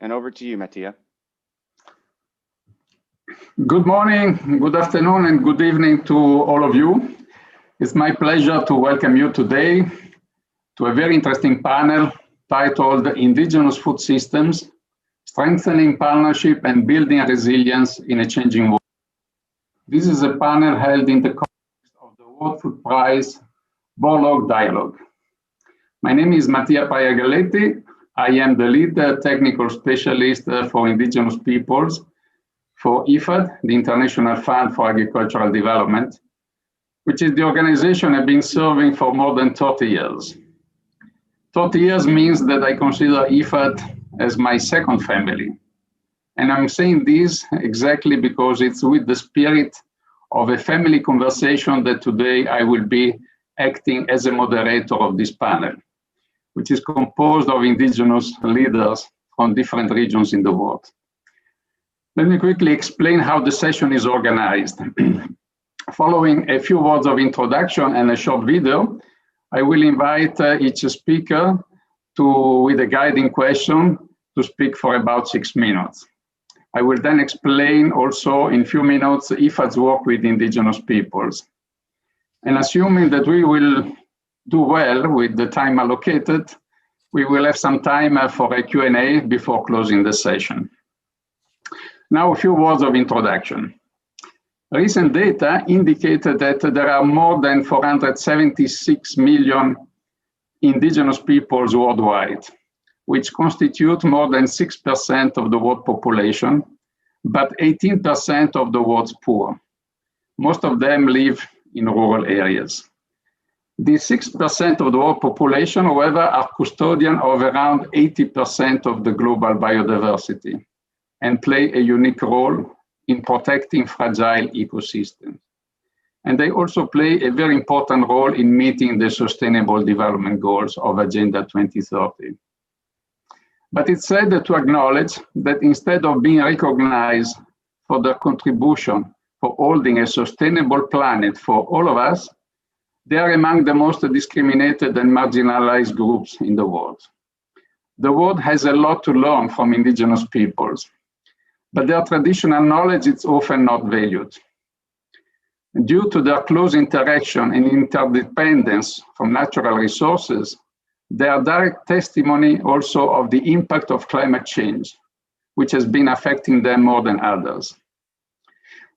And over to you, Mattia. Good morning, good afternoon, and good evening to all of you. It's my pleasure to welcome you today to a very interesting panel titled Indigenous Food Systems, Strengthening Partnership and Building Resilience in a Changing World. This is a panel held in the context of the World Food Prize Borlaug Dialogue. My name is Mattia Paiagaletti. I am the lead technical specialist for Indigenous peoples for IFAD, the International Fund for Agricultural Development, which is the organization I've been serving for more than 30 years. 30 years means that I consider IFAD as my second family. And I'm saying this exactly because it's with the spirit of a family conversation that today I will be acting as a moderator of this panel, which is composed of Indigenous leaders from different regions in the world. Let me quickly explain how the session is organized. Following a few words of introduction and a short video, I will invite each speaker with a guiding question to speak for about 6 minutes. I will then explain also in a few minutes IFAD's work with Indigenous peoples. And assuming that we will do well with the time allocated, we will have some time for a Q&A before closing the session. Now, a few words of introduction. Recent data indicated that there are more than 476 million indigenous peoples worldwide, which constitute more than 6% of the world population, but 18% of the world's poor. Most of them live in rural areas. These 6% of the world population, however, are custodian of around 80% of the global biodiversity and play a unique role in protecting fragile ecosystems. And they also play a very important role in meeting the Sustainable Development Goals of Agenda 2030. But it's sad to acknowledge that instead of being recognized for their contribution for holding a sustainable planet for all of us, they are among the most discriminated and marginalized groups in the world. The world has a lot to learn from indigenous peoples, but their traditional knowledge is often not valued. Due to their close interaction and interdependence from natural resources, they are direct testimony also of the impact of climate change, which has been affecting them more than others.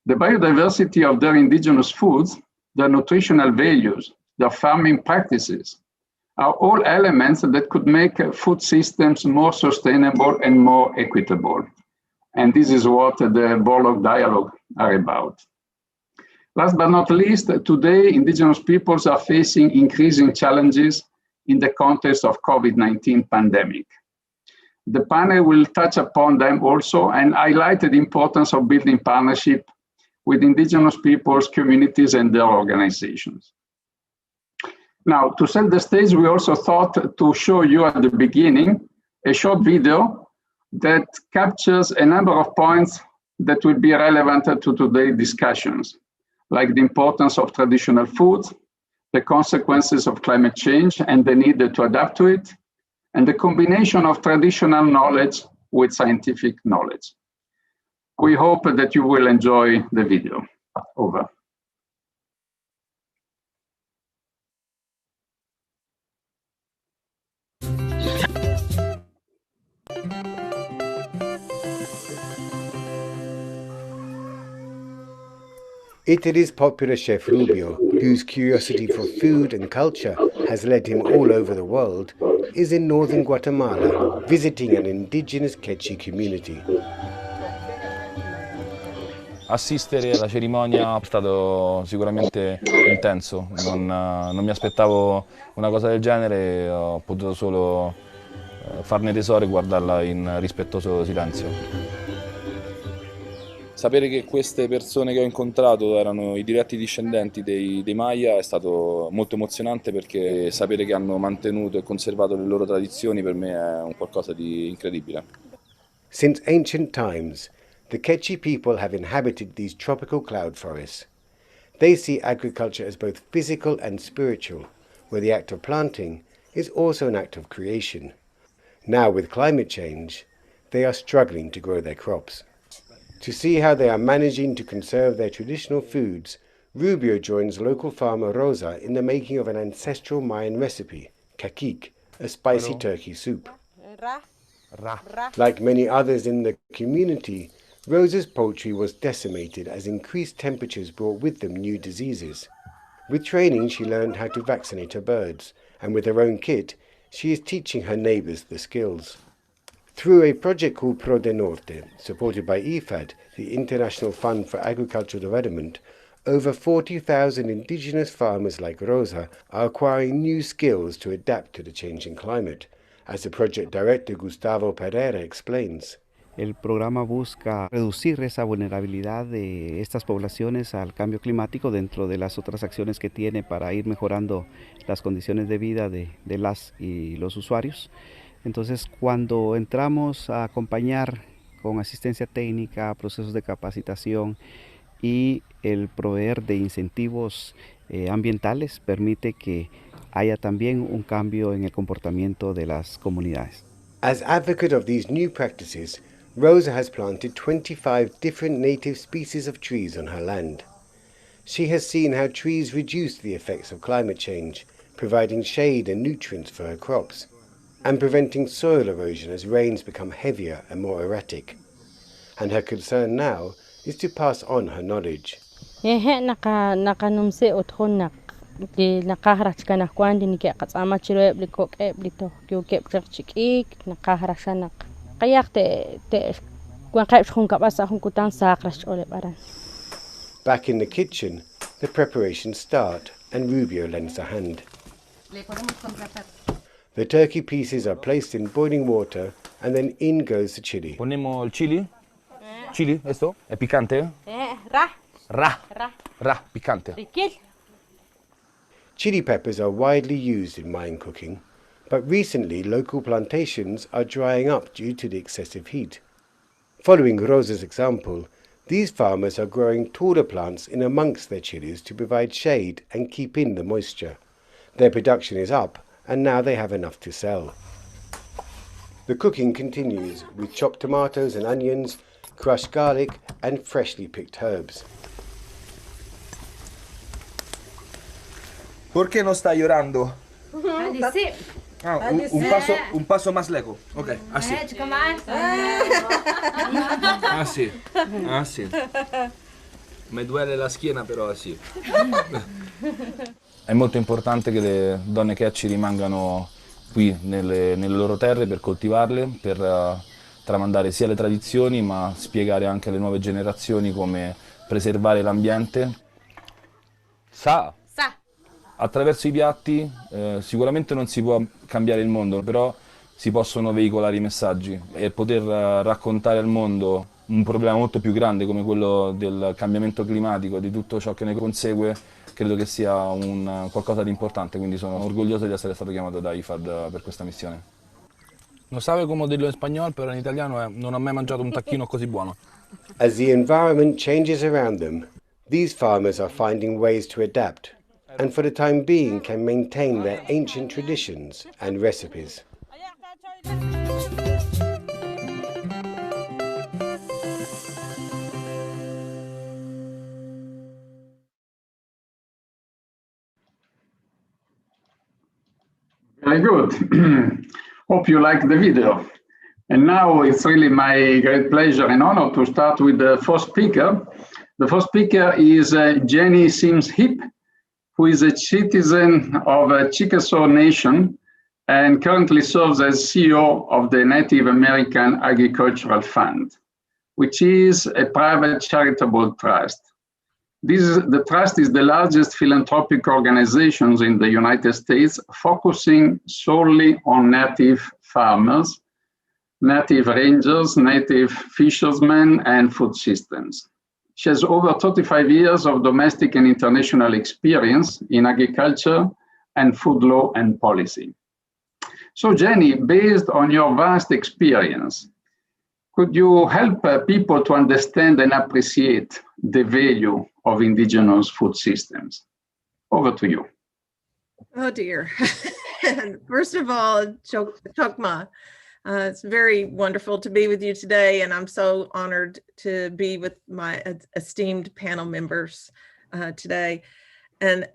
The biodiversity of their indigenous foods, their nutritional values, their farming practices, are all elements that could make food systems more sustainable and more equitable. And this is what the Borlaug Dialogue are about. Last but not least, today, indigenous peoples are facing increasing challenges in the context of COVID-19 pandemic. The panel will touch upon them also and highlight the importance of building partnership with indigenous peoples, communities, and their organizations. Now, to set the stage, we also thought to show you at the beginning a short video that captures a number of points that will be relevant to today's discussions, like the importance of traditional foods, the consequences of climate change and the need to adapt to it, and the combination of traditional knowledge with scientific knowledge. We hope that you will enjoy the video. Over. Italy's popular chef Rubio, whose curiosity for food and culture has led him all over the world, is in northern Guatemala visiting an indigenous Quechua community. Assistere alla cerimonia è stato sicuramente intenso, non mi aspettavo una cosa del genere, ho potuto solo farne tesoro e guardarla in rispettoso silenzio. Sapere che queste persone che ho incontrato erano i diretti discendenti dei Maya è stato molto emozionante, perché sapere che hanno mantenuto e conservato le loro tradizioni per me è un qualcosa di incredibile. Since ancient times, the Quechua people have inhabited these tropical cloud forests. They see agriculture as both physical and spiritual, where the act of planting is also an act of creation. Now, with climate change, they are struggling to grow their crops. To see how they are managing to conserve their traditional foods, Rubio joins local farmer Rosa in the making of an ancestral Mayan recipe, kakik, a spicy turkey soup. Like many others in the community, Rosa's poultry was decimated as increased temperatures brought with them new diseases. With training, she learned how to vaccinate her birds, and with her own kit, she is teaching her neighbours the skills. Through a project called Pro de Norte, supported by IFAD, the International Fund for Agricultural Development, over 40,000 indigenous farmers like Rosa are acquiring new skills to adapt to the changing climate, as the project director Gustavo Pereira explains. El programa busca reducir esa vulnerabilidad de estas poblaciones al cambio climático dentro de las otras acciones que tiene para ir mejorando las condiciones de vida de las y los usuarios. Entonces, cuando entramos a acompañar con asistencia técnica, procesos de capacitación y el proveer de incentivos ambientales, permite que haya también un cambio en el comportamiento de las comunidades. As advocate of these new practices, Rosa has planted 25 different native species of trees on her land. She has seen how trees reduce the effects of climate change, providing shade and nutrients for her crops, and preventing soil erosion as rains become heavier and more erratic. And her concern now is to pass on her knowledge. Back in the kitchen, the preparations start and Rubio lends a hand. The turkey pieces are placed in boiling water and then in goes the chili. Ponemos el chili. Chili, esto, ¿es picante? Ra, picante. Chili peppers are widely used in Mayan cooking, but recently local plantations are drying up due to the excessive heat. Following Rosa's example, these farmers are growing taller plants in amongst their chilies to provide shade and keep in the moisture. Their production is up, and now they have enough to sell. The cooking continues with chopped tomatoes and onions, crushed garlic and freshly picked herbs. ¿Por qué no está llorando? Un paso más lejos. Ok, así. Así. Me duele la schiena, però así. È molto importante che le donne Quechua rimangano qui nelle loro terre per coltivarle, per tramandare sia le tradizioni ma spiegare anche alle nuove generazioni come preservare l'ambiente. Attraverso i piatti sicuramente non si può cambiare il mondo, però si possono veicolare i messaggi e poter raccontare al mondo un problema molto più grande come quello del cambiamento climatico e di tutto ciò che ne consegue, credo che sia qualcosa di importante, quindi sono orgoglioso di essere stato chiamato da IFAD per questa missione. Non sabe come dirlo in spagnolo, però in italiano è non ho mai mangiato un tacchino così buono. As the environment changes around them, these farmers are finding ways to adapt, and for the time being can maintain their ancient traditions and recipes. Very good. Hope you liked the video. And now it's really my great pleasure and honor to start with the first speaker. The first speaker is Jenny Sims-Heap, who is a citizen of a Chickasaw Nation and currently serves as CEO of the Native American Agricultural Fund, which is a private charitable trust. The trust is the largest philanthropic organization in the United States, focusing solely on native farmers, native rangers, native fishermen, and food systems. She has over 35 years of domestic and international experience in agriculture and food law and policy. So Jenny, based on your vast experience, could you help people to understand and appreciate the value of indigenous food systems? Over to you. Oh dear. First of all, Chokma, It's very wonderful to be with you today, and I'm so honored to be with my esteemed panel members today. And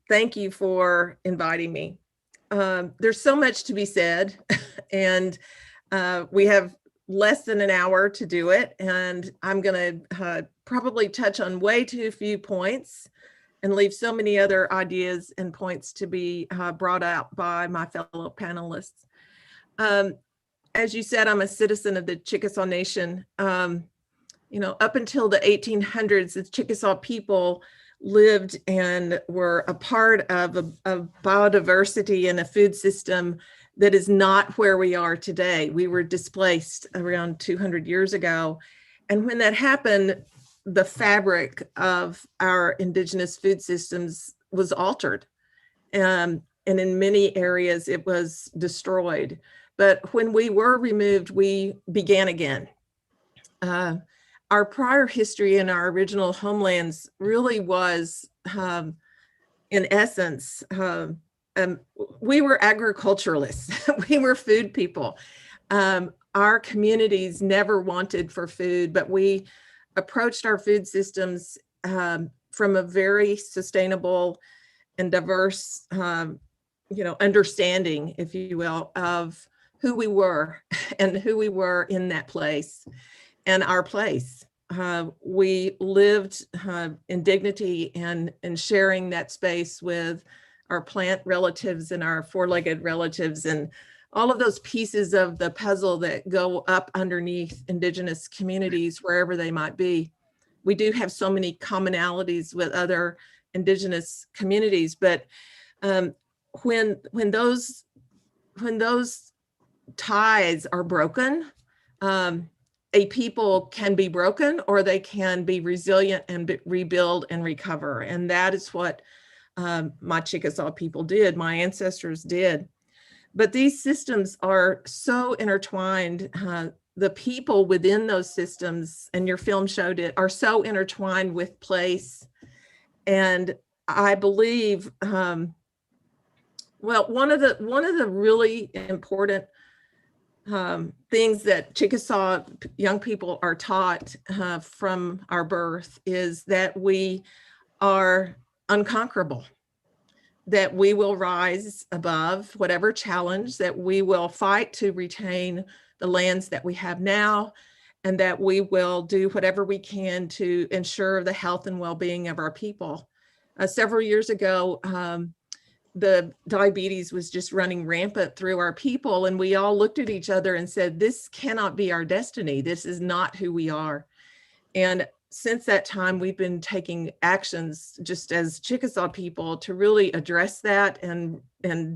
thank you for inviting me. There's so much to be said, and we have less than an hour to do it, and I'm going to probably touch on way too few points and leave so many other ideas and points to be brought out by my fellow panelists. As you said, I'm a citizen of the Chickasaw Nation. You know, up until the 1800s, the Chickasaw people lived and were a part of a biodiversity and a food system that is not where we are today. We were displaced around 200 years ago. And when that happened, the fabric of our indigenous food systems was altered. And in many areas, it was destroyed. But when we were removed, we began again. Our prior history in our original homelands really was, in essence, we were agriculturalists. We were food people. Our communities never wanted for food, but we approached our food systems from a very sustainable and diverse, understanding, if you will, of who we were and who we were in that place and our place. We lived in dignity and sharing that space with our plant relatives and our four-legged relatives and all of those pieces of the puzzle that go up underneath indigenous communities, wherever they might be. We do have so many commonalities with other indigenous communities, but when those ties are broken, a people can be broken or they can be resilient and rebuild and recover. And that is what my Chickasaw people did, my ancestors did. But these systems are so intertwined. The people within those systems, and your film showed it, are so intertwined with place. And I believe, one of the really important things that Chickasaw young people are taught from our birth is that we are unconquerable, that we will rise above whatever challenge, that we will fight to retain the lands that we have now, and that we will do whatever we can to ensure the health and well-being of our people. Several years ago, the diabetes was just running rampant through our people, and we all looked at each other and said, this cannot be our destiny. This is not who we are. And since that time, we've been taking actions just as Chickasaw people to really address that and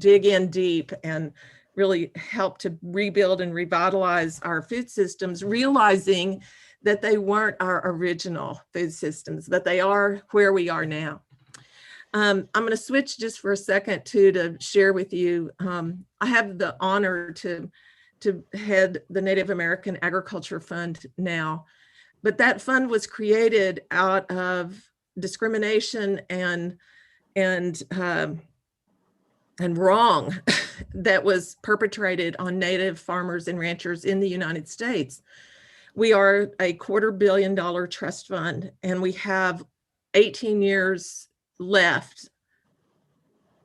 dig in deep and really help to rebuild and revitalize our food systems, realizing that they weren't our original food systems, but they are where we are now. I'm going to switch just for a second to share with you. I have the honor to head the Native American Agriculture Fund now, but that fund was created out of discrimination and wrong that was perpetrated on Native farmers and ranchers in the United States. We are a $250 million trust fund, and we have 18 years left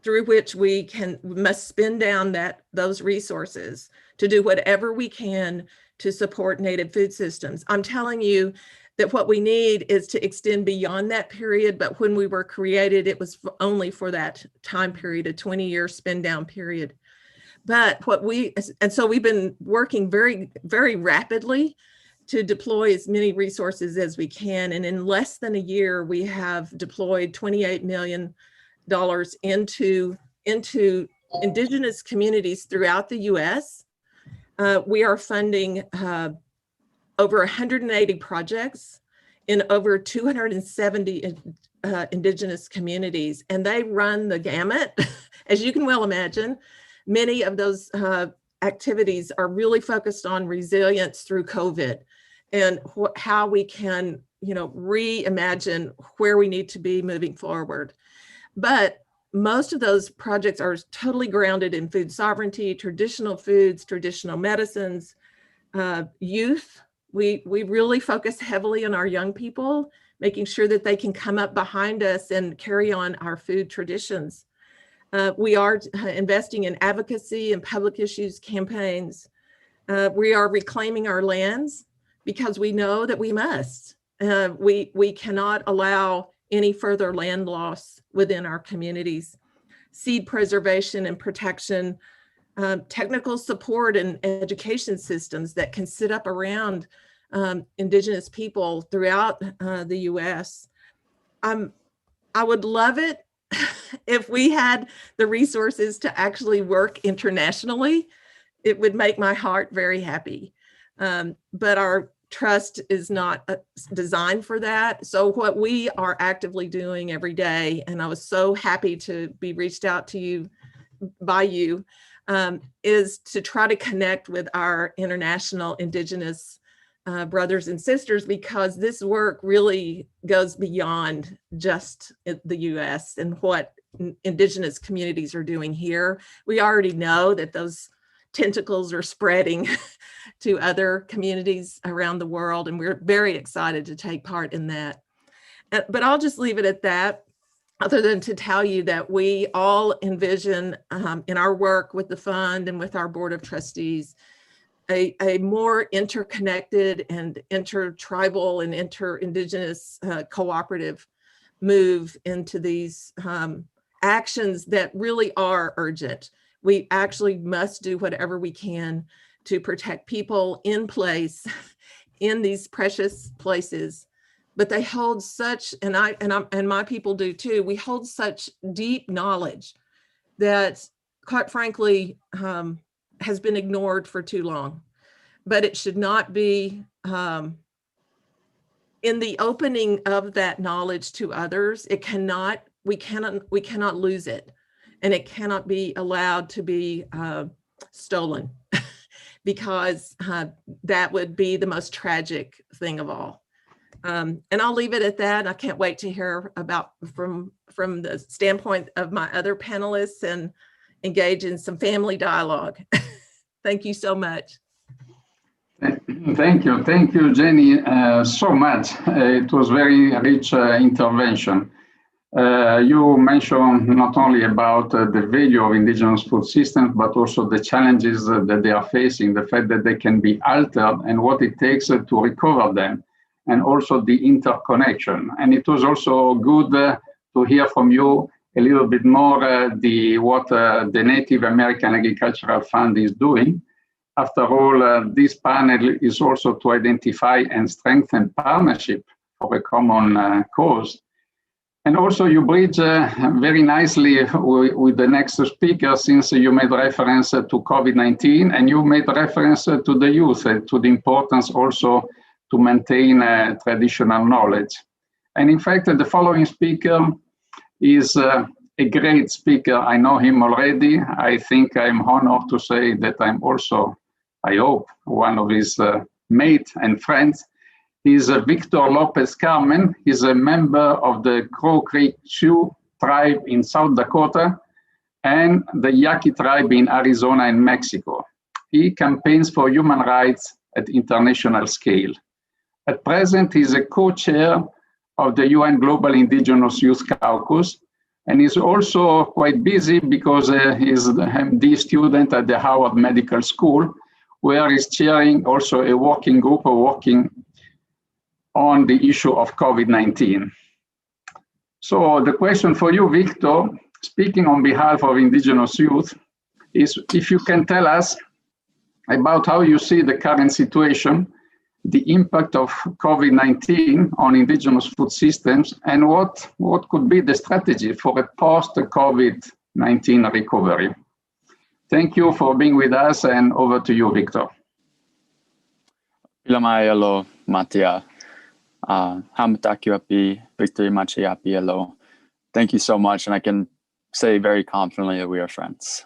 through which we must spend down those resources to do whatever we can to support Native food systems. I'm telling you that what we need is to extend beyond that period, but when we were created, it was only for that time period, a 20-year spend down period. But so we've been working very, very rapidly to deploy as many resources as we can. And in less than a year, we have deployed $28 million into indigenous communities throughout the US. We are funding over 180 projects in over 270 indigenous communities, and they run the gamut. As you can well imagine, many of those activities are really focused on resilience through COVID and how we can, reimagine where we need to be moving forward. But most of those projects are totally grounded in food sovereignty, traditional foods, traditional medicines, youth. We really focus heavily on our young people, making sure that they can come up behind us and carry on our food traditions. We are investing in advocacy and public issues campaigns. We are reclaiming our lands because we know that we must. We cannot allow any further land loss within our communities. Seed preservation and protection, technical support and education systems that can sit up around Indigenous people throughout the US. I would love it if we had the resources to actually work internationally. It would make my heart very happy. But our trust is not designed for that. So what we are actively doing every day, and I was so happy to be reached out to you by you, is to try to connect with our international Indigenous brothers and sisters, because this work really goes beyond just the US and what Indigenous communities are doing here. We already know that those tentacles are spreading to other communities around the world, and we're very excited to take part in that. But I'll just leave it at that, other than to tell you that we all envision in our work with the fund and with our board of trustees, a more interconnected and intertribal and inter-Indigenous cooperative move into these actions that really are urgent. We actually must do whatever we can to protect people in place in these precious places. But they hold such, and my people do too, we hold such deep knowledge that, quite frankly, has been ignored for too long. But it should not be in the opening of that knowledge to others. We cannot lose it, and it cannot be allowed to be stolen, because that would be the most tragic thing of all. And I'll leave it at that. I can't wait to hear about from the standpoint of my other panelists and engage in some family dialogue. Thank you so much. Thank you, Jenny, so much. It was very rich intervention. You mentioned not only about the value of Indigenous food systems, but also the challenges that they are facing, the fact that they can be altered and what it takes to recover them, and also the interconnection. And it was also good to hear from you a little bit more what the Native American Agricultural Fund is doing. After all, this panel is also to identify and strengthen partnership for a common cause. And also you bridge very nicely with the next speaker, since you made reference to COVID-19 and you made reference to the youth, to the importance also to maintain traditional knowledge. And in fact, the following speaker is a great speaker. I know him already. I think I'm honored to say that I'm also, I hope, one of his mates and friends. He's Victor Lopez Carmen. He's a member of the Crow Creek Sioux tribe in South Dakota and the Yaqui tribe in Arizona and Mexico. He campaigns for human rights at international scale. At present, he's a co-chair of the UN Global Indigenous Youth Caucus, and he's also quite busy because he's the MD student at the Howard Medical School, where he's chairing also a working group working on the issue of COVID-19. So the question for you, Victor, speaking on behalf of Indigenous youth, is if you can tell us about how you see the current situation, the impact of COVID-19 on Indigenous food systems, and what could be the strategy for a post-COVID-19 recovery. Thank you for being with us, and over to you, Victor. Pilamayalo Matia. Hamatakiwapi, Victor Machiapielo. Thank you so much, and I can say very confidently that we are friends.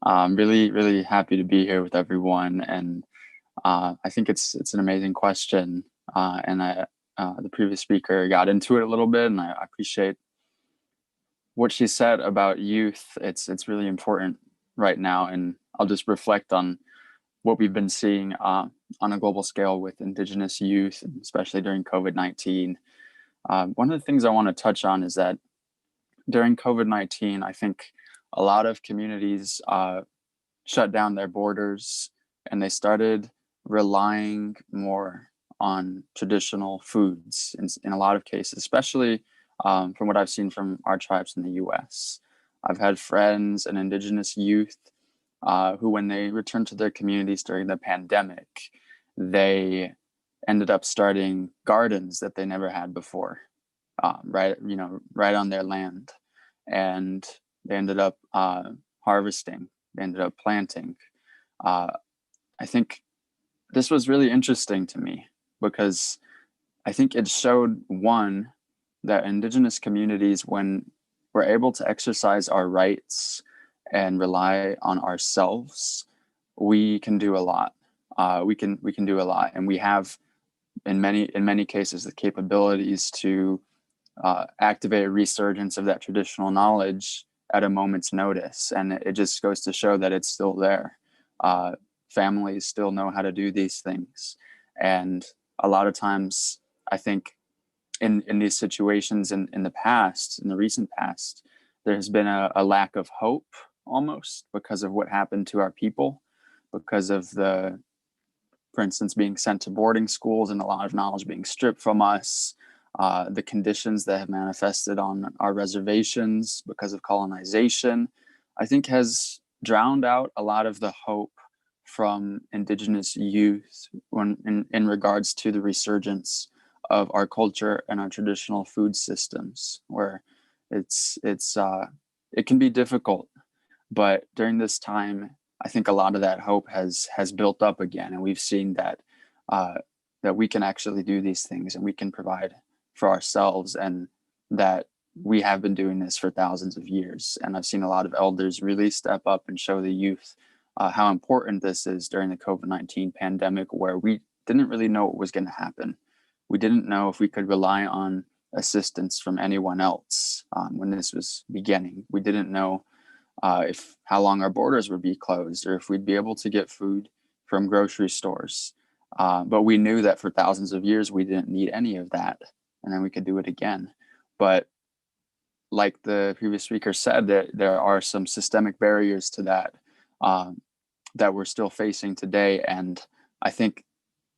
I'm really happy to be here with everyone, and I think it's an amazing question, and the previous speaker got into it a little bit, and I appreciate what she said about youth, it's really important right now, and I'll just reflect on what we've been seeing on a global scale with Indigenous youth, especially during COVID-19. One of the things I want to touch on is that during COVID-19, I think a lot of communities shut down their borders and they started relying more on traditional foods in a lot of cases, especially from what I've seen from our tribes in the US. I've had friends and Indigenous youth who, when they returned to their communities during the pandemic, they ended up starting gardens that they never had before, right on their land, and they ended up harvesting. They ended up planting. I think this was really interesting to me because I think it showed, one, that Indigenous communities, when we're able to exercise our rights and rely on ourselves, we can do a lot. We can do a lot, and we have in many cases the capabilities to activate a resurgence of that traditional knowledge at a moment's notice. And it just goes to show that it's still there. Families still know how to do these things, and a lot of times I think in these situations in the recent past, there has been a lack of hope almost because of what happened to our people, because of for instance, being sent to boarding schools and a lot of knowledge being stripped from us, the conditions that have manifested on our reservations because of colonization, I think has drowned out a lot of the hope from Indigenous youth in regards to the resurgence of our culture and our traditional food systems, where it can be difficult, but during this time, I think a lot of that hope has built up again, and we've seen that that we can actually do these things and we can provide for ourselves, and that we have been doing this for thousands of years. And I've seen a lot of elders really step up and show the youth how important this is during the COVID-19 pandemic, where we didn't really know what was going to happen. We didn't know if we could rely on assistance from anyone else when this was beginning. We didn't know how long our borders would be closed, or if we'd be able to get food from grocery stores. But we knew that for thousands of years, we didn't need any of that, and then we could do it again. But like the previous speaker said, that there are some systemic barriers to that that we're still facing today. And I think,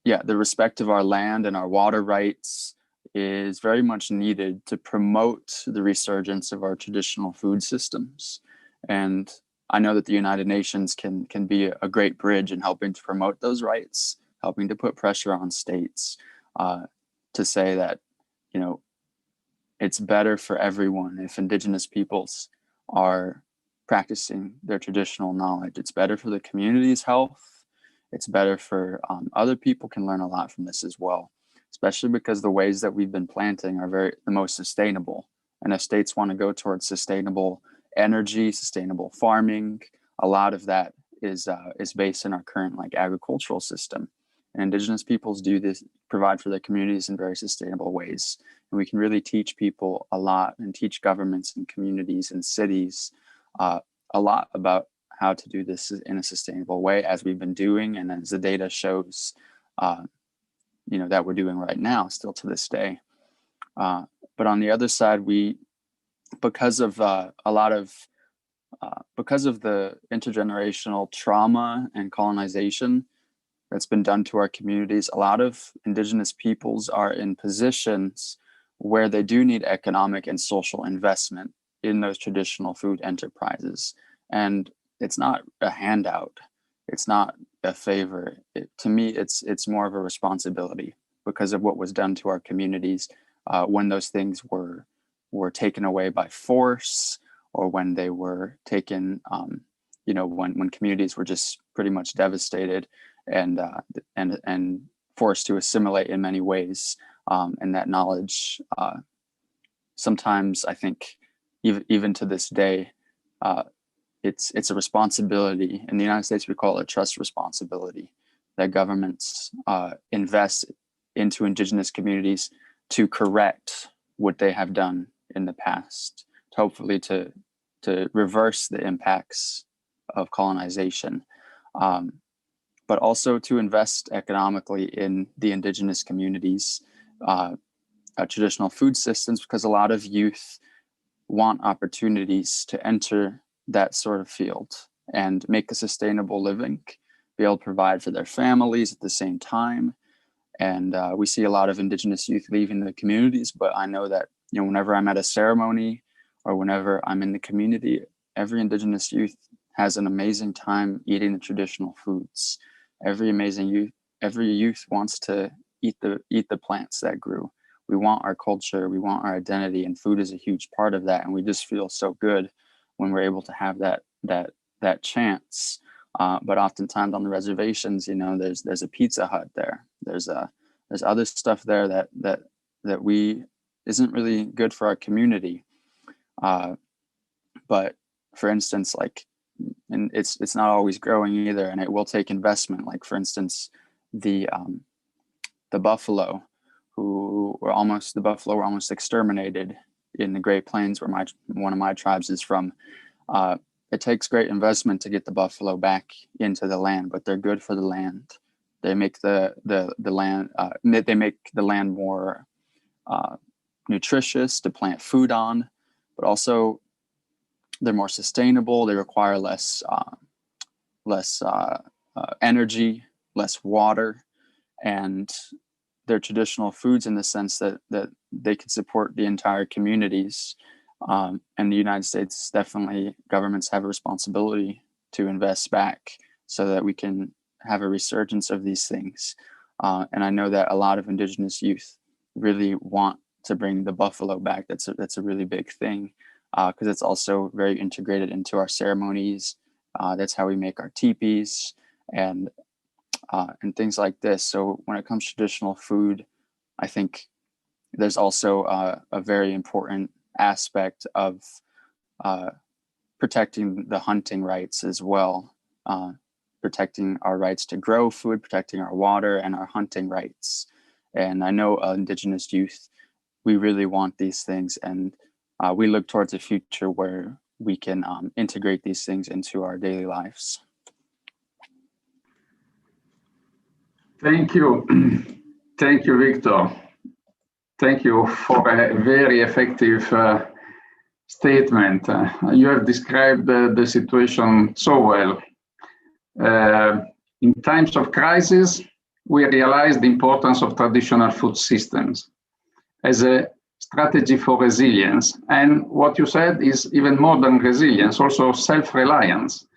the respect of our land and our water rights is very much needed to promote the resurgence of our traditional food systems. And I know that the United Nations can be a great bridge in helping to promote those rights, helping to put pressure on states to say that, it's better for everyone if Indigenous peoples are practicing their traditional knowledge. It's better for the community's health. It's better for other people can learn a lot from this as well, especially because the ways that we've been planting are the most sustainable. And if states want to go towards sustainable energy, sustainable farming, a lot of that is based in our current agricultural system. And Indigenous peoples do this, provide for their communities in very sustainable ways. And we can really teach people a lot, and teach governments and communities and cities a lot about how to do this in a sustainable way, as we've been doing, and as the data shows, that we're doing right now, still to this day. But on the other side, because of the intergenerational trauma and colonization that's been done to our communities, a lot of Indigenous peoples are in positions where they do need economic and social investment in those traditional food enterprises. And it's not a handout. It's not a favor. To me, it's more of a responsibility because of what was done to our communities when those things were taken away by force, or when they were taken, when communities were just pretty much devastated and forced to assimilate in many ways. And that knowledge, sometimes I think, even to this day, it's a responsibility. In the United States, we call it a trust responsibility, that governments invest into Indigenous communities to correct what they have done in the past, hopefully to reverse the impacts of colonization, but also to invest economically in the indigenous communities, traditional food systems, because a lot of youth want opportunities to enter that sort of field and make a sustainable living, be able to provide for their families at the same time. And we see a lot of indigenous youth leaving the communities, but I know that, you know, whenever I'm at a ceremony or whenever I'm in the community, every indigenous youth has an amazing time eating the traditional foods. Every youth wants to eat the plants that grew. We want our culture, we want our identity, and food is a huge part of that. And we just feel so good when we're able to have that chance. But oftentimes on the reservations, you know, there's a Pizza Hut there. There's other stuff there that we isn't really good for our community. But for instance, like, and it's not always growing either, and it will take investment. Like, for instance, the buffalo, were almost exterminated in the Great Plains, where one of my tribes is from. It takes great investment to get the buffalo back into the land, but they're good for the land. They make the land they make the land more nutritious to plant food on, but also they're more sustainable. They require less energy, less water, and they're traditional foods in the sense that they can support the entire communities. And the United States, definitely, governments have a responsibility to invest back so that we can have a resurgence of these things. And I know that a lot of indigenous youth really want to bring the buffalo back. That's a really big thing, because it's also very integrated into our ceremonies. That's how we make our teepees and things like this. So when it comes to traditional food, I think there's also a very important aspect of protecting the hunting rights as well, protecting our rights to grow food, protecting our water and our hunting rights. And I know indigenous youth, we really want these things, and we look towards a future where we can integrate these things into our daily lives. Thank you. Thank you, Victor. Thank you for a very effective statement. You have described the situation so well. In times of crisis, we realize the importance of traditional food systems as a strategy for resilience. And what you said is even more than resilience, also self-reliance.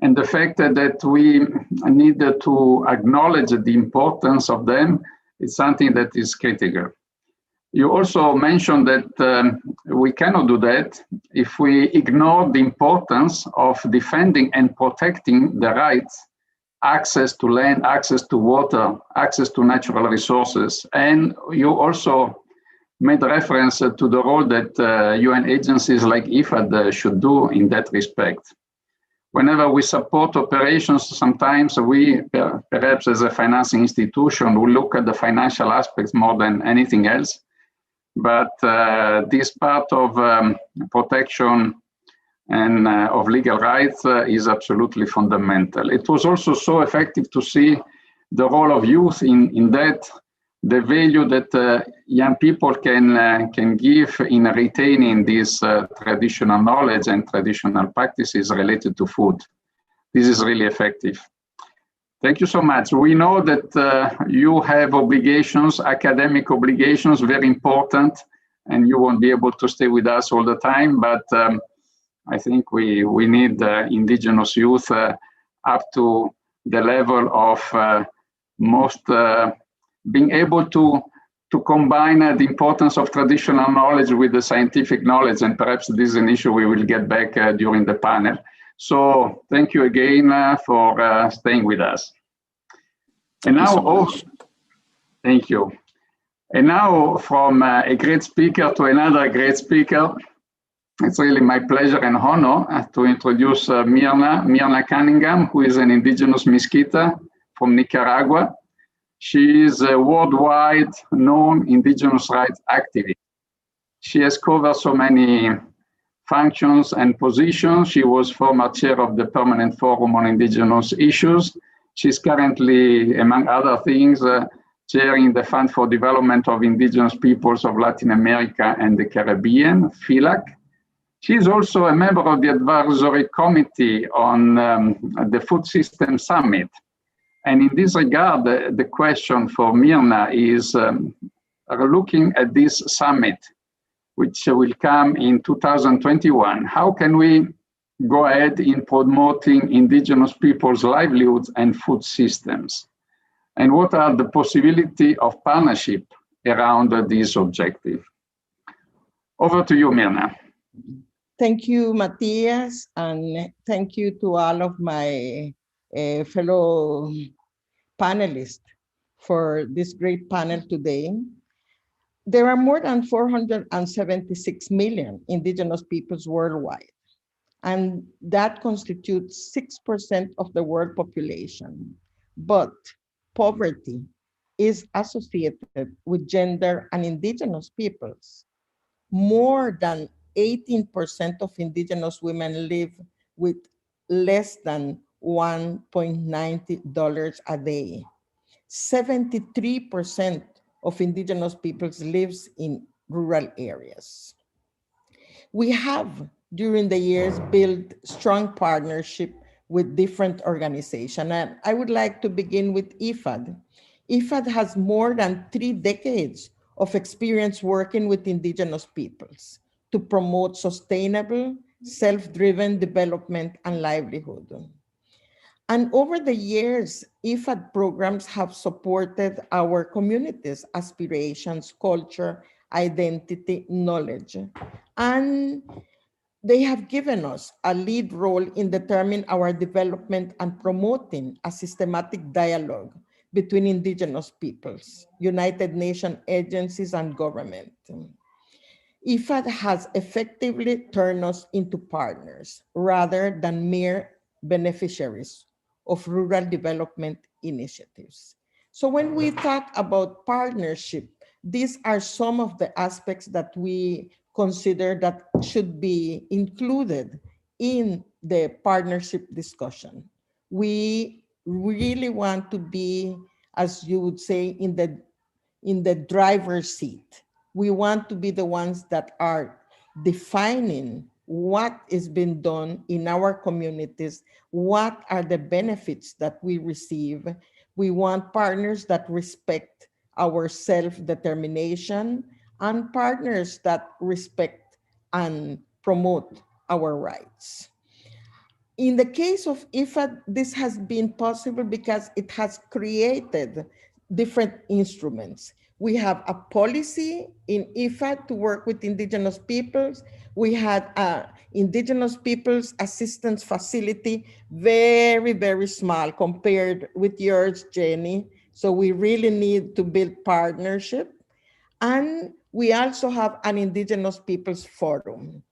And the fact that we need to acknowledge the importance of them is something that is critical. You also mentioned that we cannot do that if we ignore the importance of defending and protecting the rights, access to land, access to water, access to natural resources. And you also made reference to the role that UN agencies like IFAD should do in that respect. Whenever we support operations, sometimes we, perhaps as a financing institution, will look at the financial aspects more than anything else. But this part of protection and of legal rights is absolutely fundamental. It was also so effective to see the role of youth in that, the value that young people can give in retaining this traditional knowledge and traditional practices related to food. This is really effective. Thank you so much. We know that you have obligations, academic obligations, very important, and you won't be able to stay with us all the time, but I think we need indigenous youth up to the level of being able to combine the importance of traditional knowledge with the scientific knowledge, and perhaps this is an issue we will get back during the panel. So thank you again for staying with us. And now, thank you. And now from a great speaker to another great speaker, it's really my pleasure and honor to introduce Myrna Cunningham, who is an indigenous Miskita from Nicaragua. She is a worldwide known indigenous rights activist. She has covered so many functions and positions. She was former chair of the Permanent Forum on Indigenous Issues. She's currently, among other things, chairing the Fund for Development of Indigenous Peoples of Latin America and the Caribbean, FILAC. She is also a member of the advisory committee on the Food System Summit. And in this regard, the question for Mirna is looking at this summit, which will come in 2021, how can we go ahead in promoting indigenous people's livelihoods and food systems? And what are the possibility of partnership around this objective? Over to you, Mirna. Thank you, Matthias, and thank you to all of my fellow panelists for this great panel today. There are more than 476 million indigenous peoples worldwide, and that constitutes 6% of the world population. But poverty is associated with gender and indigenous peoples. More than 18% of indigenous women live with less than $1.90 a day. 73% of indigenous peoples lives in rural areas. We have, during the years, built strong partnership with different organizations. And I would like to begin with IFAD. IFAD has more than 3 decades of experience working with indigenous peoples to promote sustainable, self-driven development and livelihood. And over the years, IFAD programs have supported our communities' aspirations, culture, identity, knowledge. And they have given us a lead role in determining our development and promoting a systematic dialogue between indigenous peoples, United Nations agencies, and government. IFAD has effectively turned us into partners rather than mere beneficiaries of rural development initiatives. So when we talk about partnership, these are some of the aspects that we consider that should be included in the partnership discussion. We really want to be, as you would say, in the driver's seat. We want to be the ones that are defining what is being done in our communities, what are the benefits that we receive. We want partners that respect our self-determination and partners that respect and promote our rights. In the case of IFAD, this has been possible because it has created different instruments. We have a policy in IFAD to work with indigenous peoples. We had an indigenous peoples assistance facility, very, very small compared with yours, Jenny. So we really need to build partnership. And we also have an indigenous peoples forum.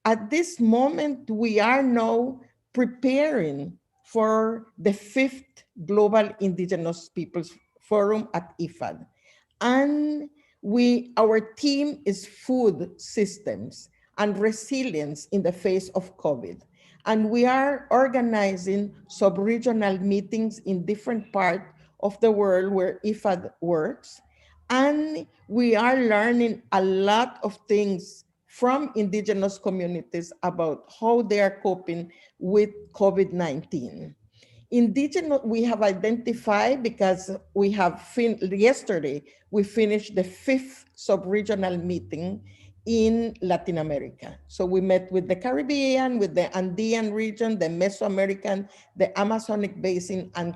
At this moment, we are now preparing for the 5th Global Indigenous Peoples Forum at IFAD. And our theme is food systems and resilience in the face of COVID. And we are organizing sub-regional meetings in different parts of the world where IFAD works. And we are learning a lot of things from indigenous communities about how they are coping with COVID-19. Indigenous, we have identified, because we have yesterday, we finished the 5th sub-regional meeting in Latin America. So we met with the Caribbean, with the Andean region, the Mesoamerican, the Amazonic Basin, and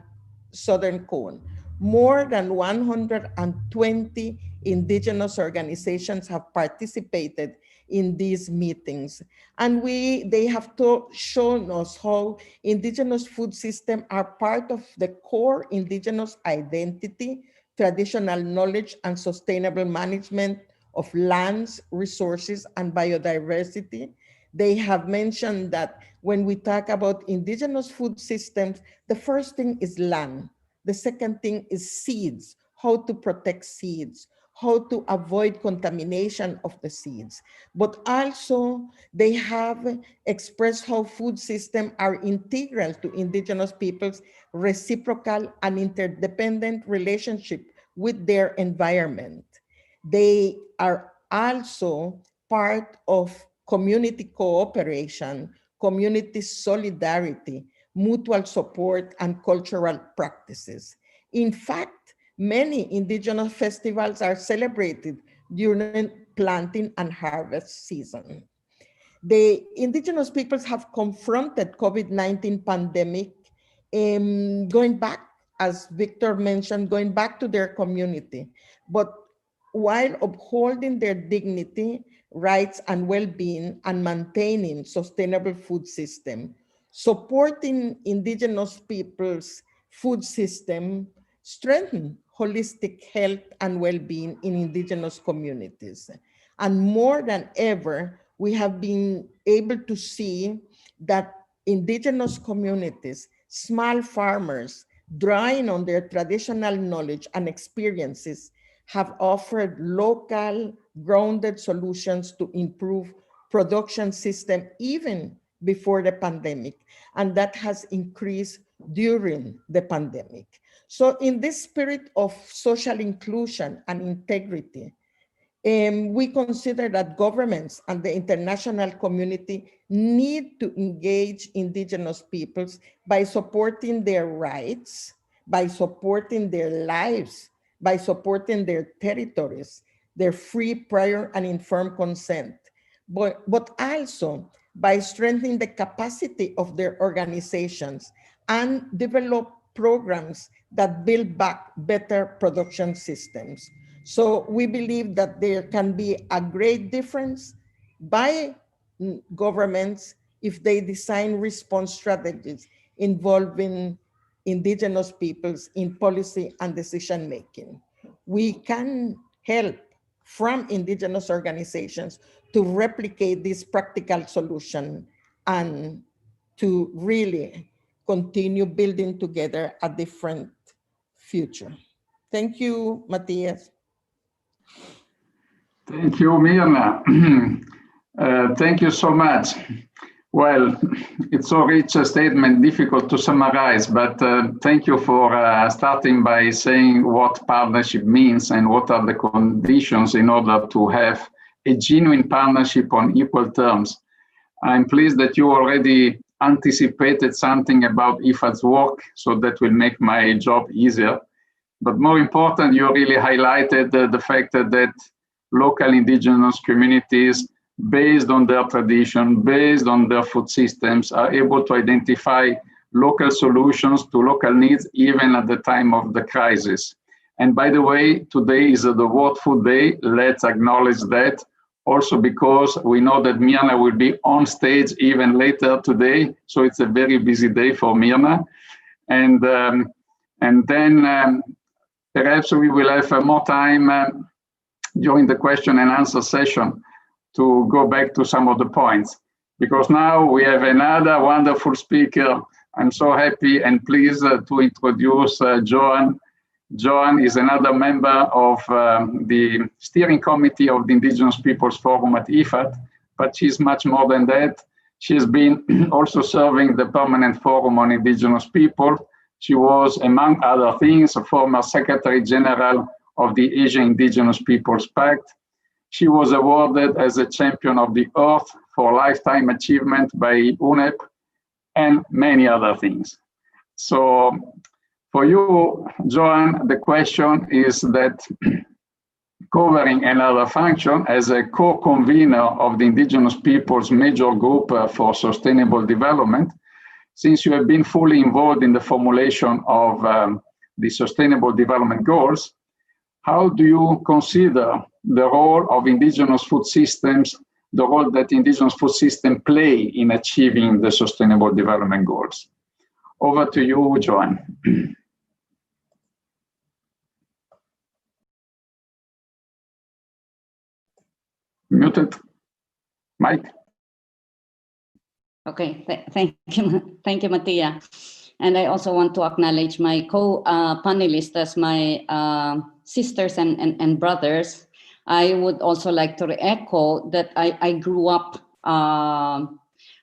Southern Cone. More than 120 indigenous organizations have participated in these meetings. And they have shown us how indigenous food systems are part of the core indigenous identity, traditional knowledge, and sustainable management of lands, resources, and biodiversity. They have mentioned that when we talk about indigenous food systems, the first thing is land. The second thing is seeds, how to protect seeds, how to avoid contamination of the seeds. But also they have expressed how food systems are integral to indigenous peoples' reciprocal and interdependent relationship with their environment. They are also part of community cooperation, community solidarity, mutual support, and cultural practices. In fact, many indigenous festivals are celebrated during planting and harvest season. The indigenous peoples have confronted COVID-19 pandemic, going back, as Victor mentioned, going back to their community, but while upholding their dignity, rights, and well-being, and maintaining sustainable food system, supporting indigenous peoples' food system, strengthen holistic health and well-being in indigenous communities. And more than ever, we have been able to see that indigenous communities, small farmers, drawing on their traditional knowledge and experiences, have offered local, grounded solutions to improve production system even before the pandemic, and that has increased during the pandemic. So in this spirit of social inclusion and integrity, we consider that governments and the international community need to engage indigenous peoples by supporting their rights, by supporting their lives, by supporting their territories, their free, prior, and informed consent, but also by strengthening the capacity of their organizations and develop programs that build back better production systems. So we believe that there can be a great difference by governments if they design response strategies involving indigenous peoples in policy and decision making. We can help from indigenous organizations to replicate this practical solution and to really continue building together a different future. Thank you, Matthias. Thank you, Mirna. Thank you so much. Well, it's so rich a statement, difficult to summarize, but thank you for starting by saying what partnership means and what are the conditions in order to have a genuine partnership on equal terms. I'm pleased that you already anticipated something about IFAD's work, so that will make my job easier. But more important, you really highlighted the fact that local indigenous communities, based on their tradition, based on their food systems, are able to identify local solutions to local needs, even at the time of the crisis. And by the way, today is the World Food Day. Let's acknowledge that. Also because we know that Mirna will be on stage even later today. So it's a very busy day for Mirna. And then perhaps we will have more time during the question and answer session to go back to some of the points, because now we have another wonderful speaker. I'm so happy and pleased to introduce Joan. Joan is another member of the steering committee of the Indigenous Peoples Forum at IFAD, but she's much more than that. She's been also serving the Permanent Forum on Indigenous People. She was, among other things, a former Secretary General of the Asia Indigenous Peoples Pact. She was awarded as a Champion of the Earth for Lifetime Achievement by UNEP, and many other things. So for you, Joan, the question is that covering another function as a co-convener of the Indigenous Peoples Major Group for Sustainable Development, since you have been fully involved in the formulation of the Sustainable Development Goals, how do you consider the role of indigenous food systems, the role that indigenous food systems play in achieving the Sustainable Development Goals? Over to you, Joan. Muted. Mike. Okay, thank you, Mattia. And I also want to acknowledge my co-panelists as my sisters and brothers. I would also like to echo that I grew up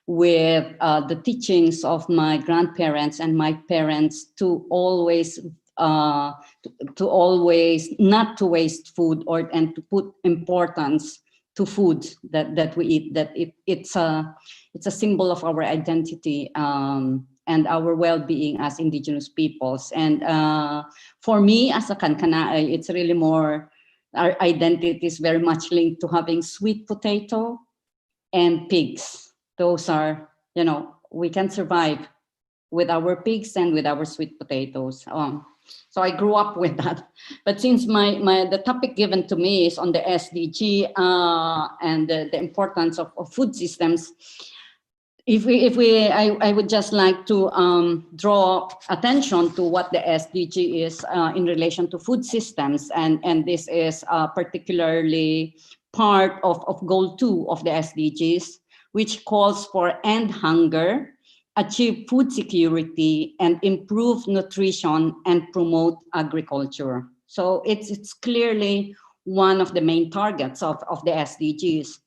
with the teachings of my grandparents and my parents to always not to waste food and to put importance to food that we eat, that it's a symbol of our identity and our well-being as Indigenous peoples. And for me as a Kankanaey, it's really more, our identity is very much linked to having sweet potato and pigs. Those are, you know, we can survive with our pigs and with our sweet potatoes. So I grew up with that. But since the topic given to me is on the SDG and the importance of food systems, I would just like to draw attention to what the SDG is in relation to food systems, and this is particularly part of Goal 2 of the SDGs, which calls for end hunger, achieve food security, and improve nutrition and promote agriculture. So it's clearly one of the main targets of the SDGs.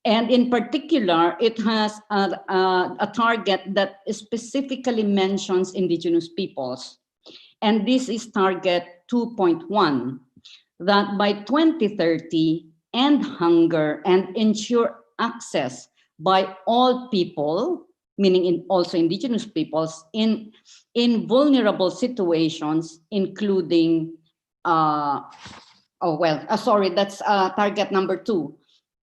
And in particular, it has a target that specifically mentions Indigenous peoples. And this is target 2.1, that by 2030, end hunger and ensure access by all people, meaning also Indigenous peoples, in vulnerable situations, including, that's target number 2.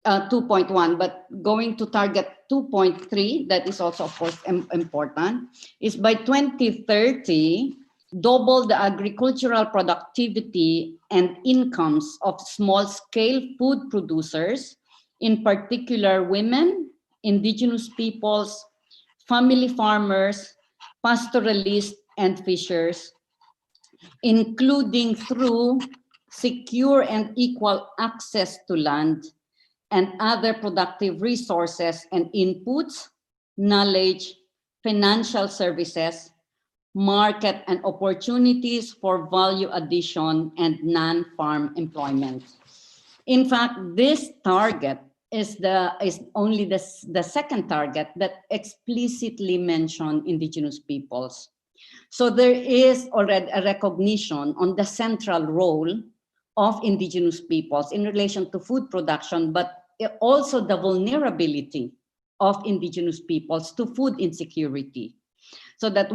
2.1, but going to target 2.3, that is also, of course, important, is by 2030, double the agricultural productivity and incomes of small-scale food producers, in particular women, Indigenous peoples, family farmers, pastoralists, and fishers, including through secure and equal access to land and other productive resources and inputs, knowledge, financial services, market and opportunities for value addition and non-farm employment. In fact, this target is only the second target that explicitly mentions Indigenous peoples. So there is already a recognition on the central role of Indigenous peoples in relation to food production, but also the vulnerability of Indigenous peoples to food insecurity. So that's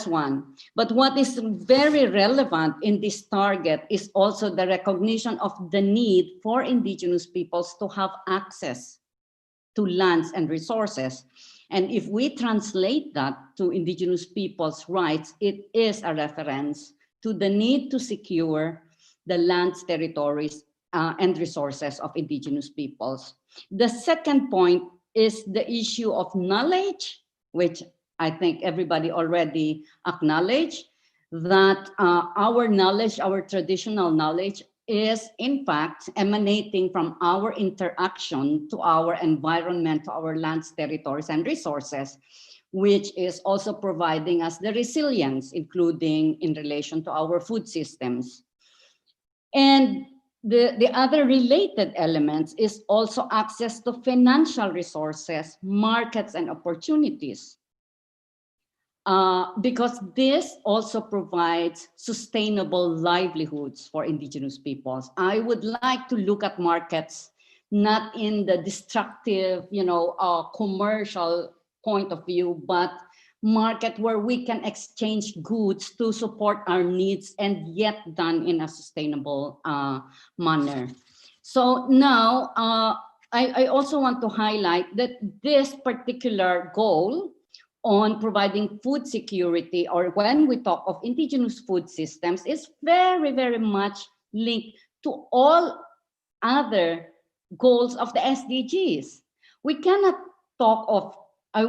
one. But what is very relevant in this target is also the recognition of the need for Indigenous peoples to have access to lands and resources. And if we translate that to Indigenous peoples' rights, it is a reference to the need to secure the lands, territories, and resources of Indigenous peoples. The second point is the issue of knowledge, which I think everybody already acknowledged, that our knowledge, our traditional knowledge, is in fact emanating from our interaction to our environment, to our lands, territories, and resources, which is also providing us the resilience, including in relation to our food systems. And the other related elements is also access to financial resources, markets, and opportunities. Because this also provides sustainable livelihoods for Indigenous peoples. I would like to look at markets not in the destructive, commercial point of view, but market where we can exchange goods to support our needs and yet done in a sustainable manner. So now I also want to highlight that this particular goal on providing food security, or when we talk of Indigenous food systems, is very, very much linked to all other goals of the SDGs. We cannot talk of,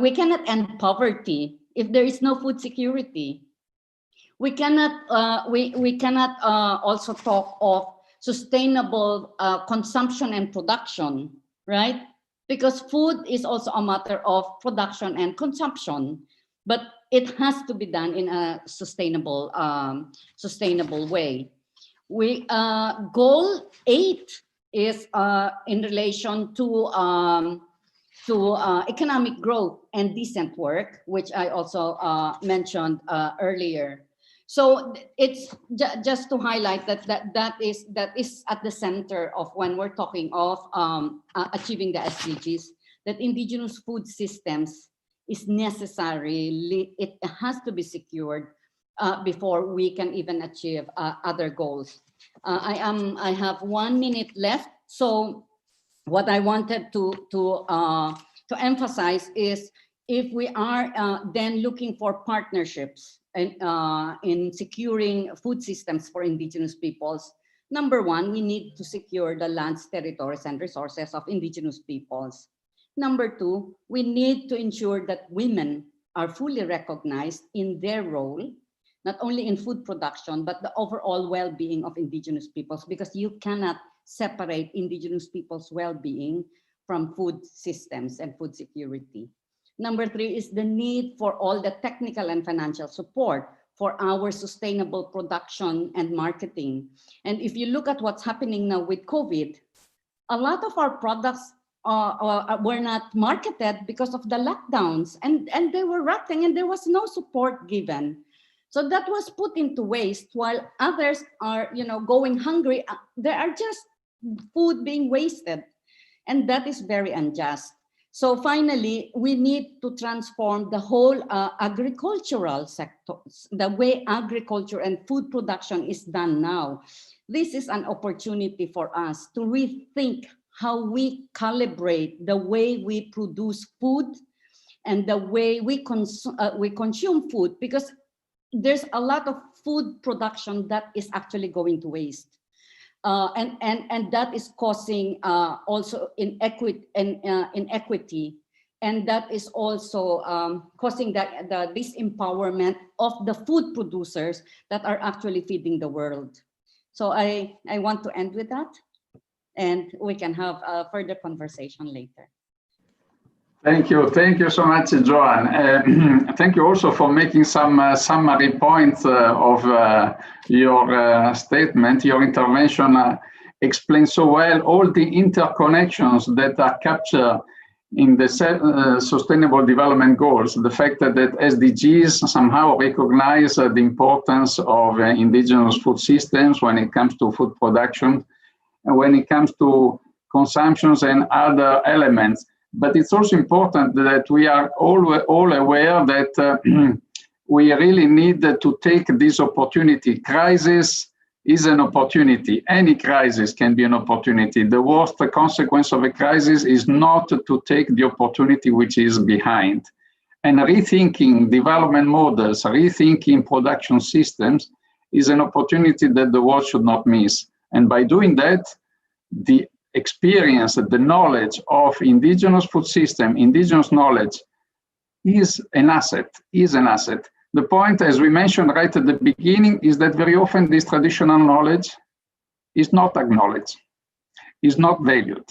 we cannot end poverty if there is no food security. We cannot also talk of sustainable consumption and production, right? Because food is also a matter of production and consumption. But it has to be done in a sustainable way. Goal 8 is in relation to economic growth and decent work, which I also mentioned earlier. So it's just to highlight that is at the center of when we're talking of achieving the SDGs, that indigenous food systems is necessary. It has to be secured before we can even achieve other goals. I have 1 minute left. So what I wanted to emphasize is, if we are then looking for partnerships in securing food systems for indigenous peoples, number one, we need to secure the lands, territories, and resources of indigenous peoples. Number two, we need to ensure that women are fully recognized in their role, not only in food production, but the overall well-being of indigenous peoples, because you cannot separate indigenous people's well-being from food systems and food security. Number three is the need for all the technical and financial support for our sustainable production and marketing. And if you look at what's happening now with COVID, a lot of our products were not marketed because of the lockdowns, and they were rotting and there was no support given. So that was put into waste, while others are, going hungry. There are just food being wasted, and that is very unjust. So finally, we need to transform the whole agricultural sector, the way agriculture and food production is done now. This is an opportunity for us to rethink how we calibrate the way we produce food and the way we consume food, because there's a lot of food production that is actually going to waste. And that is causing also inequity, and that is also causing the disempowerment of the food producers that are actually feeding the world. So I want to end with that, and we can have a further conversation later. Thank you so much, Joanne. Thank you also for making some summary points of your statement. Your intervention explains so well all the interconnections that are captured in the Sustainable Development Goals. The fact that SDGs somehow recognize the importance of indigenous food systems when it comes to food production and when it comes to consumptions and other elements. But it's also important that we are all aware that we really need to take this opportunity. Crisis is an opportunity. Any crisis can be an opportunity. The worst consequence of a crisis is not to take the opportunity which is behind. And rethinking development models, rethinking production systems is an opportunity that the world should not miss. And by doing that, the experience, the knowledge of indigenous food system, indigenous knowledge is an asset, The point, as we mentioned right at the beginning, is that very often this traditional knowledge is not acknowledged, is not valued.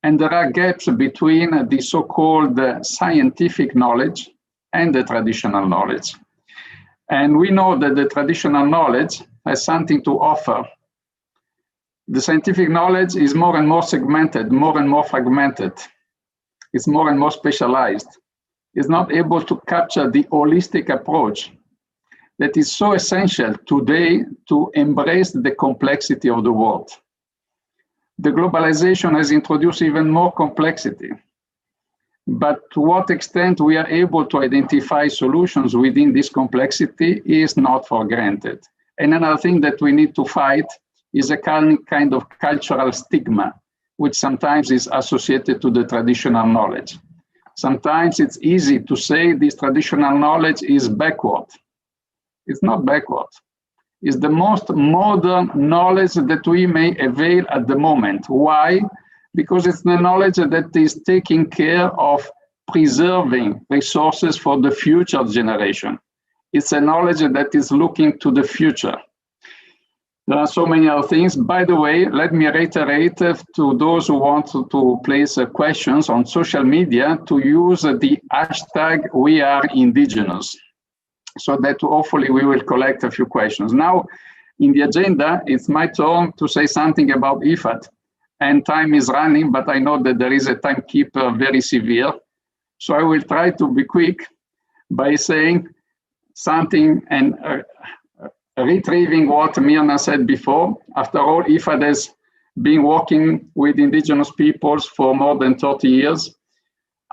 And there are gaps between the so-called scientific knowledge and the traditional knowledge. And we know that the traditional knowledge has something to offer. The scientific knowledge is more and more segmented, more and more fragmented. It's more and more specialized. It's not able to capture the holistic approach that is so essential today to embrace the complexity of the world. The globalization has introduced even more complexity. But to what extent we are able to identify solutions within this complexity is not for granted. And another thing that we need to fight is a kind of cultural stigma, which sometimes is associated to the traditional knowledge. Sometimes it's easy to say this traditional knowledge is backward. It's not backward. It's the most modern knowledge that we may avail at the moment. Why? Because it's the knowledge that is taking care of preserving resources for the future generation. It's a knowledge that is looking to the future. There are so many other things. By the way, let me reiterate to those who want to place questions on social media to use the hashtag #WeAreIndigenous. so that hopefully we will collect a few questions. Now, in the agenda, it's my turn to say something about IFAD. And time is running, but I know that there is a timekeeper very severe. So I will try to be quick by saying something and retrieving what Mirna said before. After all, IFAD has been working with indigenous peoples for more than 30 years.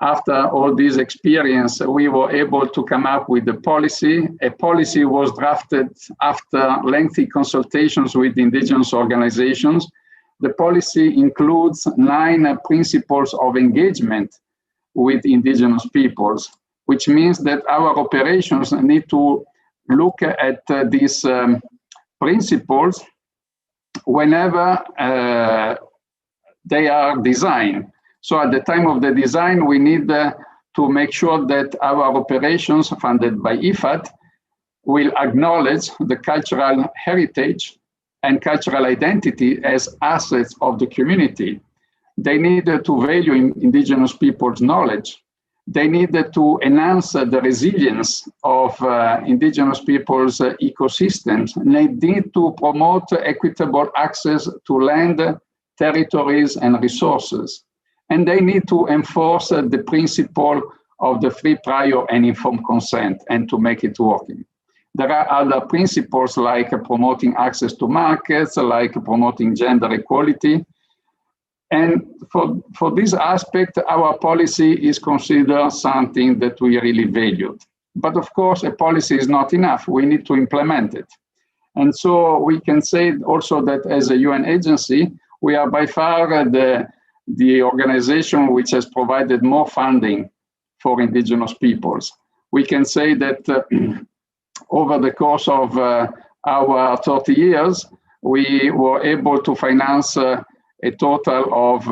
After all this experience, we were able to come up with a policy. A policy was drafted after lengthy consultations with indigenous organizations. The policy includes 9 principles of engagement with indigenous peoples, which means that our operations need to look at these principles whenever they are designed. So at the time of the design, we need to make sure that our operations funded by IFAD will acknowledge the cultural heritage and cultural identity as assets of the community. They needed to value indigenous people's knowledge. They needed to enhance the resilience of indigenous people's ecosystems. They need to promote equitable access to land, territories, and resources. And they need to enforce the principle of the free, prior, and informed consent, and to make it working. There are other principles like promoting access to markets, like promoting gender equality. And for this aspect, our policy is considered something that we really valued. But of course, a policy is not enough. We need to implement it. And so we can say also that as a UN agency, we are by far the organization which has provided more funding for indigenous peoples. We can say that over the course of our 30 years, we were able to finance a total of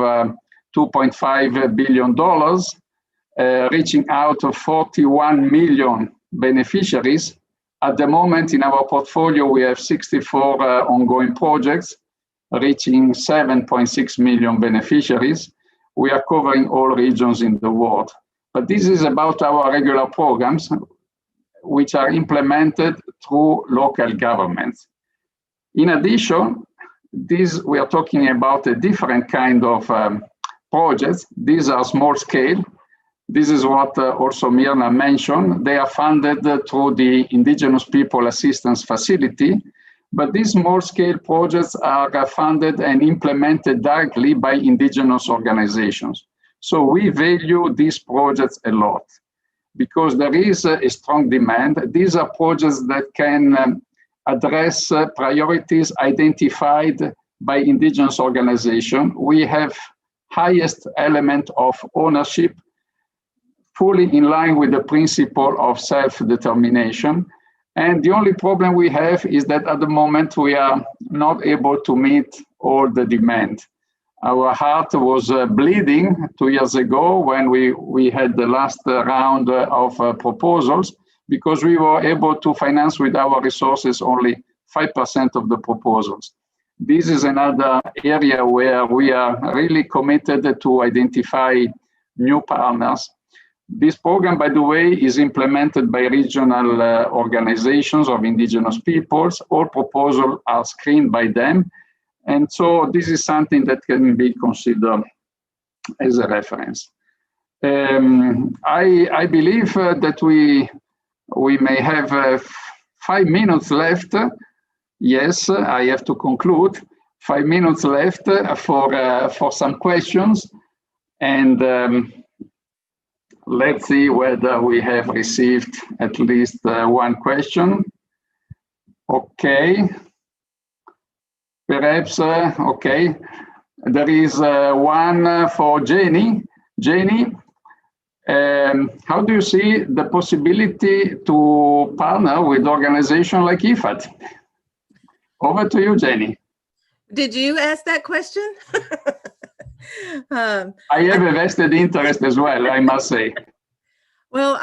$2.5 billion, reaching out to 41 million beneficiaries. At the moment in our portfolio, we have 64 ongoing projects, reaching 7.6 million beneficiaries. We are covering all regions in the world. But this is about our regular programs, which are implemented through local governments. In addition, we are talking about a different kind of projects. These are small scale. This is what also Mirna mentioned. They are funded through the Indigenous People Assistance Facility, but these small scale projects are funded and implemented directly by indigenous organizations. So we value these projects a lot because there is a strong demand. These are projects that can address priorities identified by indigenous organizations. We have highest element of ownership, fully in line with the principle of self-determination. And the only problem we have is that at the moment we are not able to meet all the demand. Our heart was bleeding 2 years ago when we had the last round of proposals, because we were able to finance with our resources only 5% of the proposals. This is another area where we are really committed to identify new partners. This program, by the way, is implemented by regional organizations of indigenous peoples. All proposals are screened by them. And so this is something that can be considered as a reference. I believe that we may have 5 minutes left. Yes, I have to conclude. 5 minutes left for some questions. And let's see whether we have received at least one question. Okay. Perhaps, okay. There is one for Jenny. Jenny, how do you see the possibility to partner with organizations like IFAD? Over to you, Jenny. Did you ask that question? I have a vested interest as well, I must say. Well,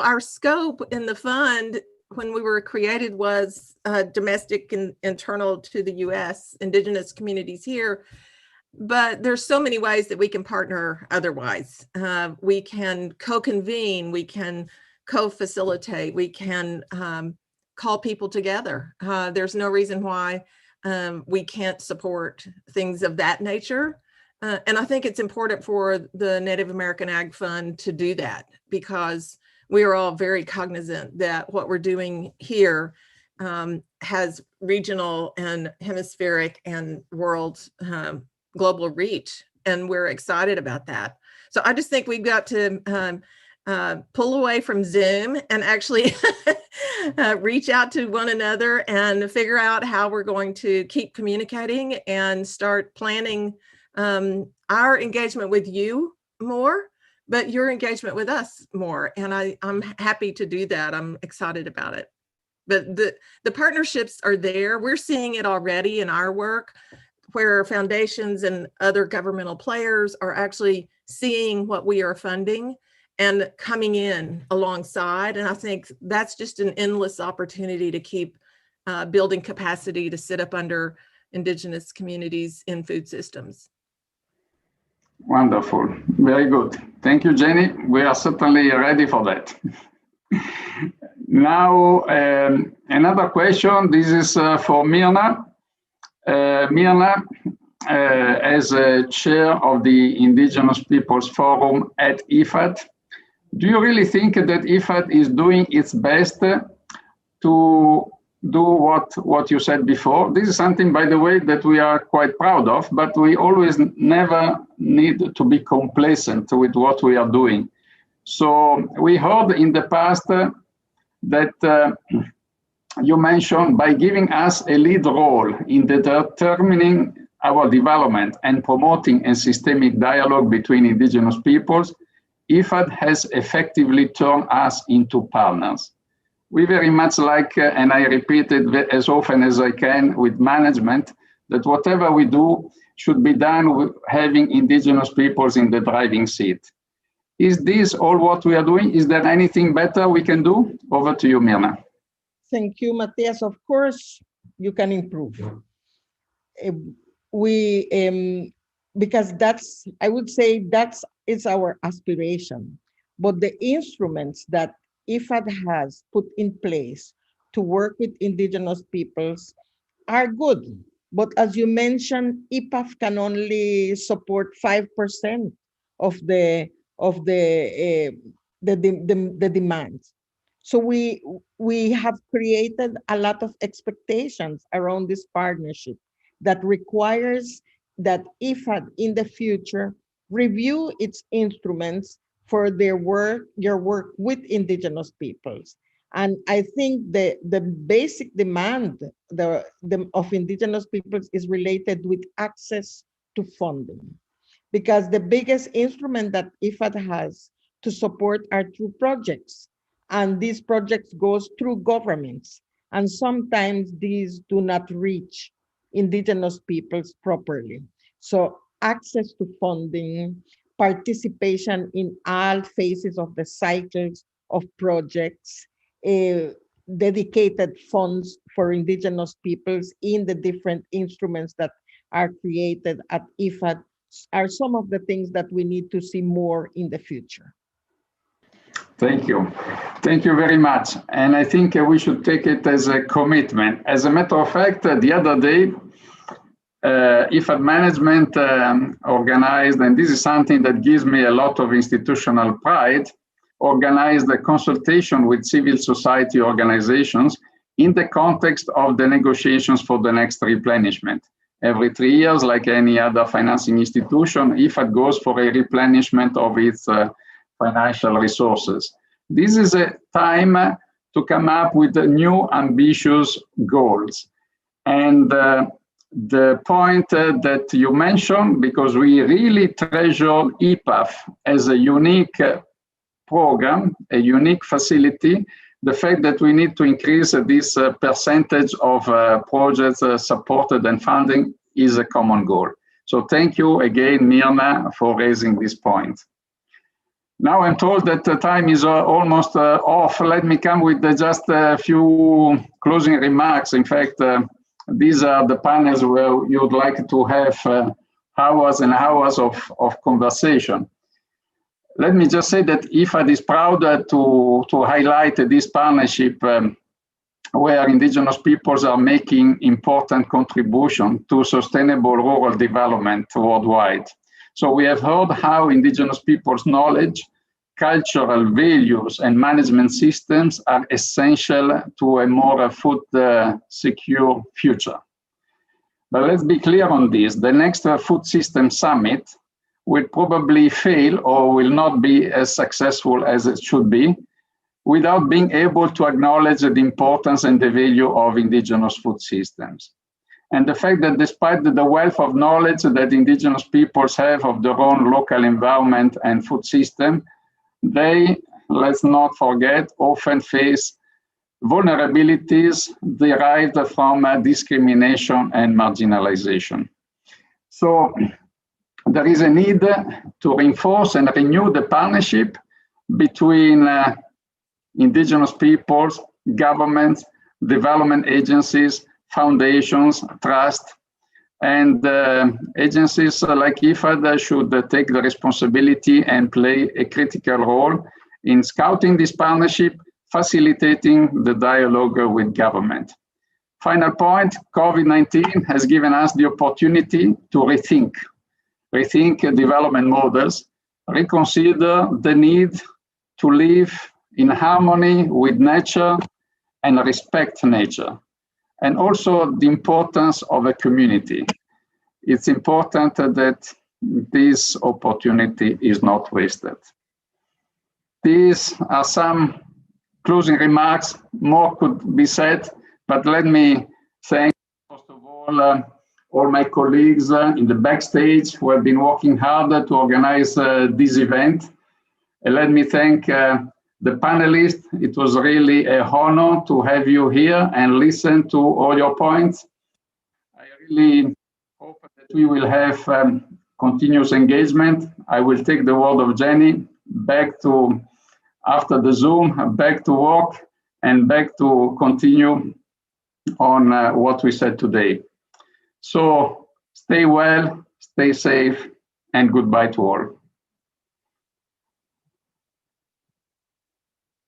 our scope in the fund when we were created was domestic and internal to the U.S., indigenous communities here. But there's so many ways that we can partner otherwise. We can co-convene, we can co-facilitate. We can call people together. There's no reason why we can't support things of that nature. And I think it's important for the Native American Ag Fund to do that, because we are all very cognizant that what we're doing here has regional and hemispheric and world global reach, and we're excited about that. So I just think we've got to pull away from Zoom and actually reach out to one another and figure out how we're going to keep communicating and start planning our engagement with you more, but your engagement with us more. And I'm happy to do that. I'm excited about it. But the partnerships are there. We're seeing it already in our work, where foundations and other governmental players are actually seeing what we are funding and coming in alongside. And I think that's just an endless opportunity to keep building capacity to sit up under Indigenous communities in food systems. Wonderful, very good. Thank you, Jenny. We are certainly ready for that. Now, another question. This is for Mirna. Mirna, as a chair of the Indigenous Peoples Forum at IFAD, do you really think that IFAD is doing its best to do what you said before? This is something, by the way, that we are quite proud of, but we always never need to be complacent with what we are doing. So we heard in the past that you mentioned, by giving us a lead role in determining our development and promoting a systemic dialogue between Indigenous peoples, IFAD has effectively turned us into partners. We very much like, and I repeat it as often as I can with management, that whatever we do should be done with having Indigenous peoples in the driving seat. Is this all what we are doing? Is there anything better we can do? Over to you, Mirna. Thank you, Matthias. Of course, you can improve. Because that's, I would say it's our aspiration. But the instruments that IFAD has put in place to work with Indigenous peoples are good. But as you mentioned, IPAF can only support 5% of the demands. So we have created a lot of expectations around this partnership that requires that IFAD in the future review its instruments for your work with Indigenous peoples. And I think the basic demand of Indigenous peoples is related with access to funding, because the biggest instrument that IFAD has to support are through projects. And these projects goes through governments. And sometimes these do not reach Indigenous peoples properly. So access to funding, participation in all phases of the cycles of projects, dedicated funds for Indigenous peoples in the different instruments that are created at IFAD are some of the things that we need to see more in the future. Thank you. Thank you very much. And I think we should take it as a commitment. As a matter of fact, the other day, IFAD management organized, and this is something that gives me a lot of institutional pride, organized a consultation with civil society organizations in the context of the negotiations for the next replenishment. Every 3 years, like any other financing institution, IFAD goes for a replenishment of its financial resources. This is a time to come up with new ambitious goals. And the point that you mentioned, because we really treasure IPAF as a unique program, a unique facility, the fact that we need to increase this percentage of projects supported and funding is a common goal. So thank you again, Mirna, for raising this point. Now I'm told that the time is almost off. Let me come with just a few closing remarks. In fact, these are the panels where you'd like to have hours and hours of conversation. Let me just say that IFAD is proud to highlight this partnership where indigenous peoples are making important contribution to sustainable rural development worldwide. So we have heard how indigenous peoples' knowledge, cultural values, and management systems are essential to a more food secure future. But let's be clear on this. The next Food System Summit will probably fail or will not be as successful as it should be without being able to acknowledge the importance and the value of indigenous food systems. And the fact that despite the wealth of knowledge that indigenous peoples have of their own local environment and food system, they, let's not forget, often face vulnerabilities derived from discrimination and marginalization. So there is a need to reinforce and renew the partnership between indigenous peoples, governments, development agencies, foundations, trust, and agencies like IFAD should take the responsibility and play a critical role in scouting this partnership, facilitating the dialogue with government. Final point, COVID-19 has given us the opportunity to rethink development models, reconsider the need to live in harmony with nature and respect nature, and also the importance of a community. It's important that this opportunity is not wasted. These are some closing remarks. More could be said, but let me thank, first of all my colleagues in the backstage who have been working hard to organize this event. And let me thank the panelists. It was really an honor to have you here and listen to all your points. I really hope that we will have continuous engagement. I will take the word of Jenny back to, after the Zoom, back to work and back to continue on what we said today. So stay well, stay safe, and goodbye to all.